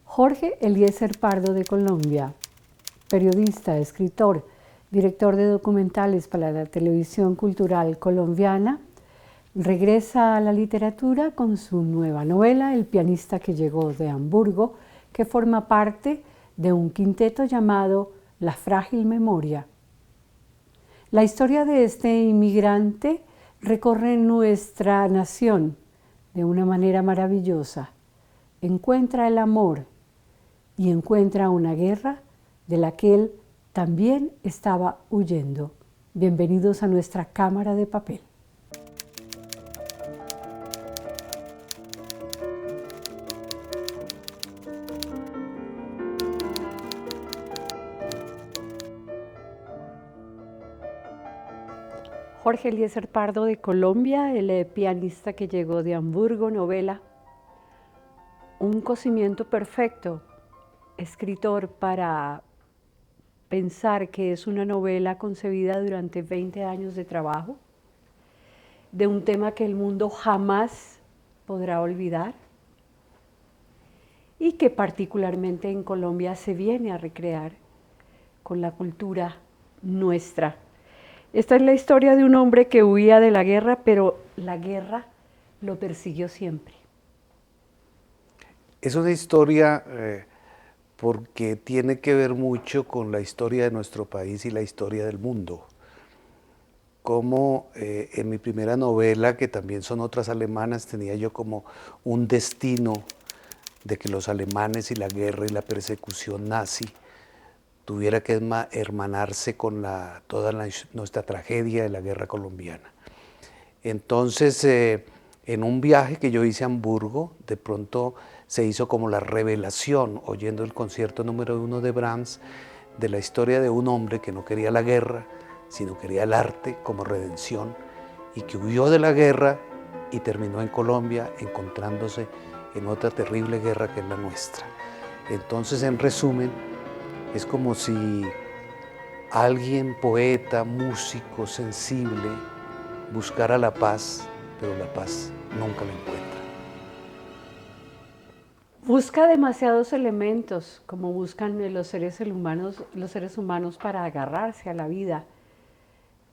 Jorge Eliezer Pardo de Colombia, periodista, escritor, director de documentales para la televisión cultural colombiana, regresa a la literatura con su nueva novela, El pianista que llegó de Hamburgo, que forma parte de un quinteto llamado La frágil memoria. La historia de este inmigrante recorre nuestra nación de una manera maravillosa. Encuentra el amor y encuentra una guerra de la que él también estaba huyendo. Bienvenidos a nuestra cámara de papel. Jorge Eliezer Pardo de Colombia, el pianista que llegó de Hamburgo, novela. Un cocimiento perfecto, escritor, para pensar que es una novela concebida durante 20 años de trabajo, de un tema que el mundo jamás podrá olvidar y que particularmente en Colombia se viene a recrear con la cultura nuestra. Esta es la historia de un hombre que huía de la guerra, pero la guerra lo persiguió siempre. Es una historia porque tiene que ver mucho con la historia de nuestro país y la historia del mundo. Como en mi primera novela, que también son otras alemanas, tenía yo como un destino de que los alemanes y la guerra y la persecución nazi tuviera que hermanarse con toda nuestra tragedia de la guerra colombiana. Entonces, en un viaje que yo hice a Hamburgo, de pronto se hizo como la revelación, oyendo el concierto número 1 de Brahms, de la historia de un hombre que no quería la guerra, sino quería el arte como redención, y que huyó de la guerra y terminó en Colombia encontrándose en otra terrible guerra que es la nuestra. Entonces, en resumen, es como si alguien, poeta, músico, sensible, buscara la paz, pero la paz nunca la encuentra. Busca demasiados elementos, como buscan los seres humanos para agarrarse a la vida.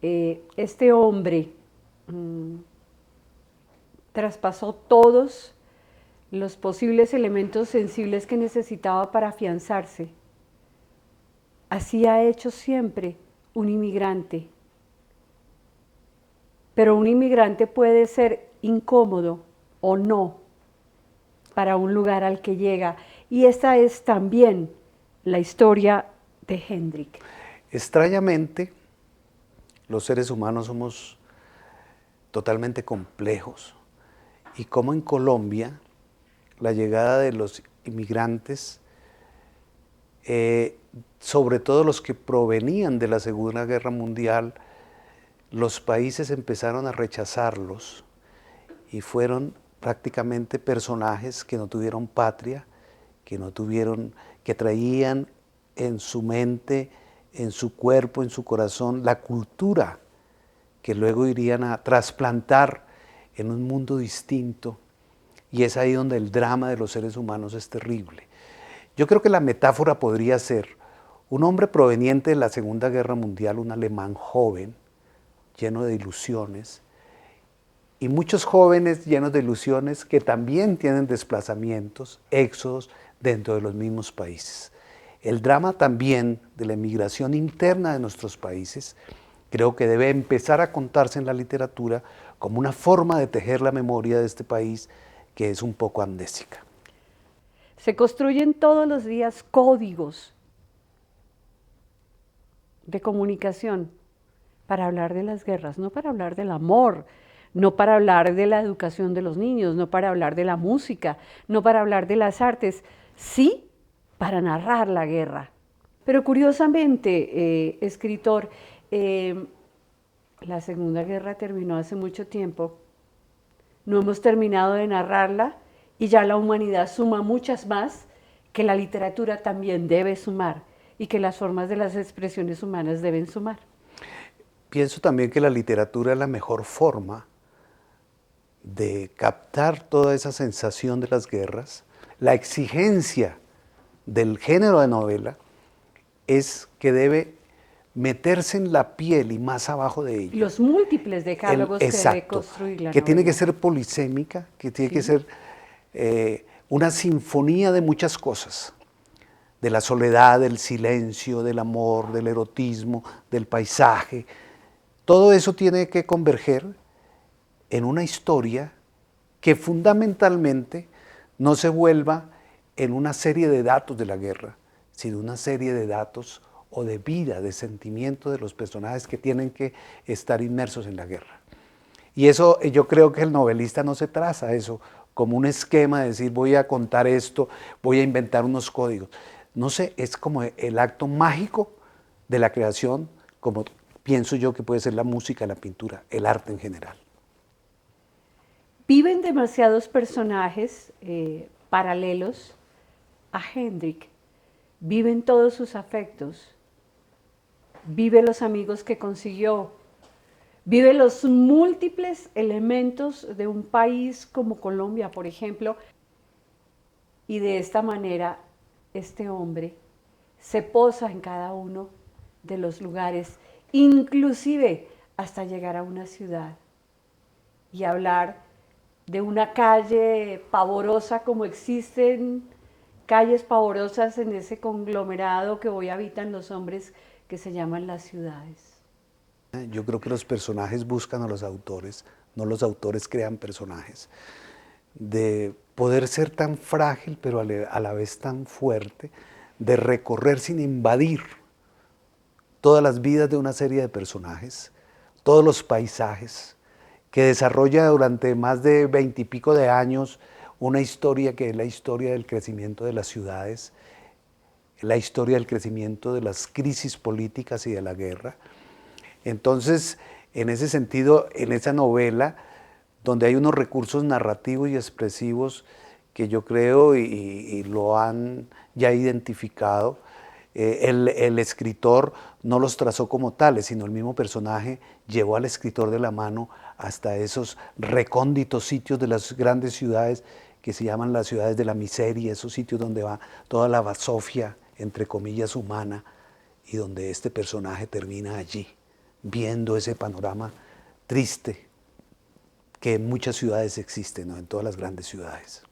Este hombre traspasó todos los posibles elementos sensibles que necesitaba para afianzarse. Así ha hecho siempre un inmigrante. Pero un inmigrante puede ser incómodo o no para un lugar al que llega. Y esta es también la historia de Hendrik. Extrañamente, los seres humanos somos totalmente complejos. Y como en Colombia, la llegada de los inmigrantes, sobre todo los que provenían de la Segunda Guerra Mundial, los países empezaron a rechazarlos y fueron prácticamente personajes que no tuvieron patria, que traían en su mente, en su cuerpo, en su corazón, la cultura que luego irían a trasplantar en un mundo distinto. Y es ahí donde el drama de los seres humanos es terrible. Yo creo que la metáfora podría ser un hombre proveniente de la Segunda Guerra Mundial, un alemán joven, lleno de ilusiones, y muchos jóvenes llenos de ilusiones que también tienen desplazamientos, éxodos dentro de los mismos países. El drama también de la emigración interna de nuestros países creo que debe empezar a contarse en la literatura como una forma de tejer la memoria de este país que es un poco amnésica. Se construyen todos los días códigos de comunicación para hablar de las guerras, no para hablar del amor, no para hablar de la educación de los niños, no para hablar de la música, no para hablar de las artes, sí para narrar la guerra. Pero curiosamente, escritor, la Segunda Guerra terminó hace mucho tiempo, no hemos terminado de narrarla y ya la humanidad suma muchas más que la literatura también debe sumar y que las formas de las expresiones humanas deben sumar. Pienso también que la literatura es la mejor forma de captar toda esa sensación de las guerras. La exigencia del género de novela es que debe meterse en la piel y más abajo de ella. Los múltiples decálogos que debe construir la que novela. tiene que ser polisémica, que tiene que ser una sinfonía de muchas cosas, de la soledad, del silencio, del amor, del erotismo, del paisaje. Todo eso tiene que converger en una historia que fundamentalmente no se vuelva en una serie de datos de la guerra, sino una serie de datos o de vida, de sentimiento de los personajes que tienen que estar inmersos en la guerra. Y eso, yo creo que el novelista no se traza eso como un esquema de decir voy a contar esto, voy a inventar unos códigos. No sé, es como el acto mágico de la creación, como pienso yo que puede ser la música, la pintura, el arte en general. Viven demasiados personajes paralelos a Hendrik. Viven todos sus afectos. Vive los amigos que consiguió. Vive los múltiples elementos de un país como Colombia, por ejemplo. Y de esta manera, este hombre se posa en cada uno de los lugares, inclusive hasta llegar a una ciudad y hablar de una calle pavorosa como existen calles pavorosas en ese conglomerado que hoy habitan los hombres que se llaman las ciudades. Yo creo que los personajes buscan a los autores, no los autores crean personajes. De poder ser tan frágil, pero a la vez tan fuerte, de recorrer sin invadir todas las vidas de una serie de personajes, todos los paisajes, que desarrolla durante más de 20 y pico de años una historia que es la historia del crecimiento de las ciudades, la historia del crecimiento de las crisis políticas y de la guerra. Entonces, en ese sentido, en esa novela, donde hay unos recursos narrativos y expresivos que yo creo y lo han ya identificado, el escritor no los trazó como tales, sino el mismo personaje llevó al escritor de la mano hasta esos recónditos sitios de las grandes ciudades que se llaman las ciudades de la miseria, esos sitios donde va toda la basofia, entre comillas, humana, y donde este personaje termina allí, viendo ese panorama triste que en muchas ciudades existe, ¿no? En todas las grandes ciudades.